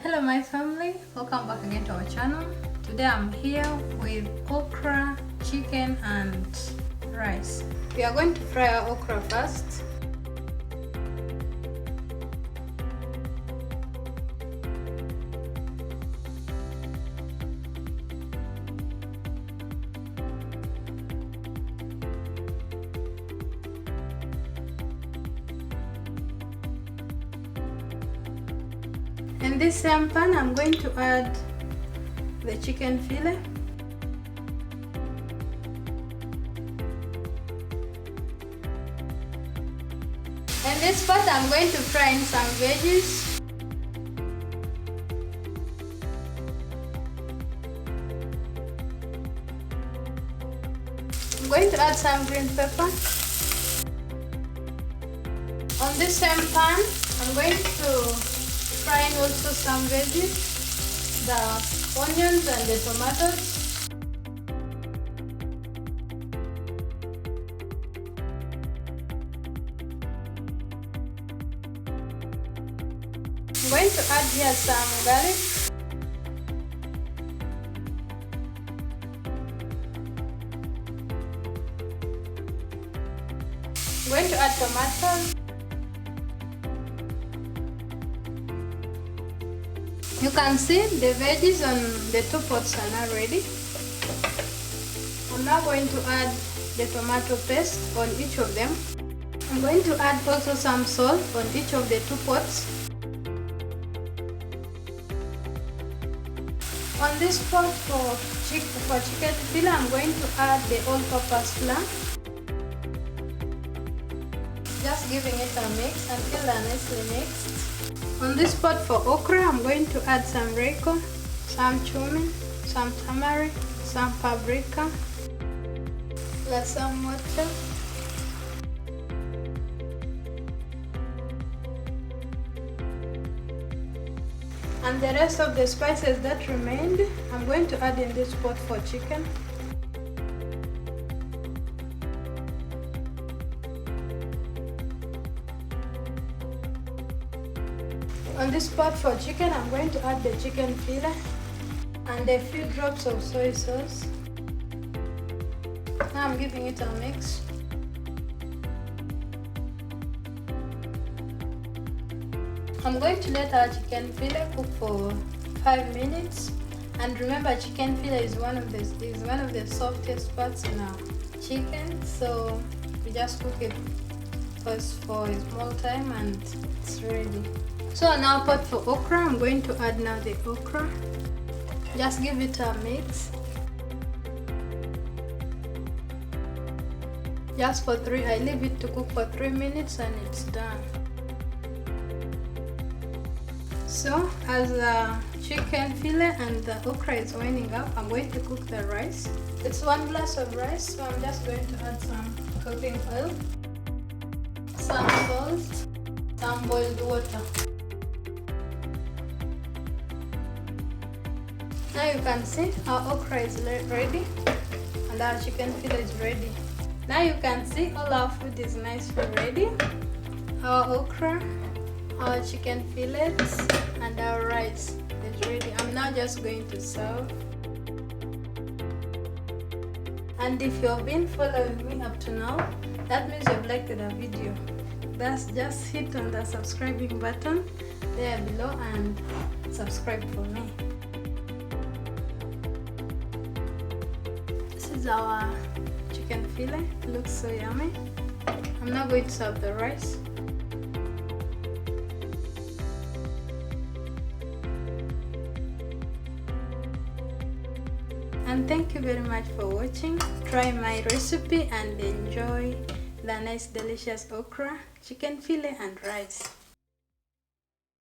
Hello my family, welcome back again to our channel. Today I'm here with okra, chicken and rice. We are going to fry our okra first. In this same pan, I'm going to add the chicken fillet. In this pot, I'm going to fry in some veggies. I'm going to add some green pepper. On this same pan, I'm going to fry in also some veggies, the onions and the tomatoes. I'm going to add here some garlic. I'm going to add tomatoes. You can see the veggies on the two pots are now ready. I'm now going to add the tomato paste on each of them. I'm going to add also some salt on each of the two pots. On this pot for chicken fillet, I'm going to add the all-purpose flour. Just giving it a mix until they're nicely mixed. On this pot for okra, I'm going to add some reiko, some cumin, some turmeric, some paprika, plus some water. And the rest of the spices that remained, I'm going to add in this pot for chicken. On this pot for chicken, I'm going to add the chicken fillet and a few drops of soy sauce. Now I'm giving it a mix. I'm going to let our chicken fillet cook for 5 minutes. And remember, chicken fillet is one of the softest parts in our chicken, so we just cook it first for a small time and it's ready. So now pot for okra, I'm going to add now the okra. Just give it a mix. I leave it to cook for 3 minutes and it's done. So as the chicken fillet and the okra is winding up, I'm going to cook the rice. It's 1 glass of rice, so I'm just going to add some cooking oil, some salt, some boiled water. Now you can see our okra is ready and our chicken fillet is ready. Now you can see all our food is nicely ready. Our okra, our chicken fillets and our rice is ready. I'm now just going to serve. And if you've been following me up to now, that means you've liked the video. Just hit on the subscribing button there below and subscribe for me. This is our chicken fillet. It looks so yummy. I'm now going to serve the rice. And thank you very much for watching. Try my recipe and enjoy the nice delicious okra, chicken fillet and rice.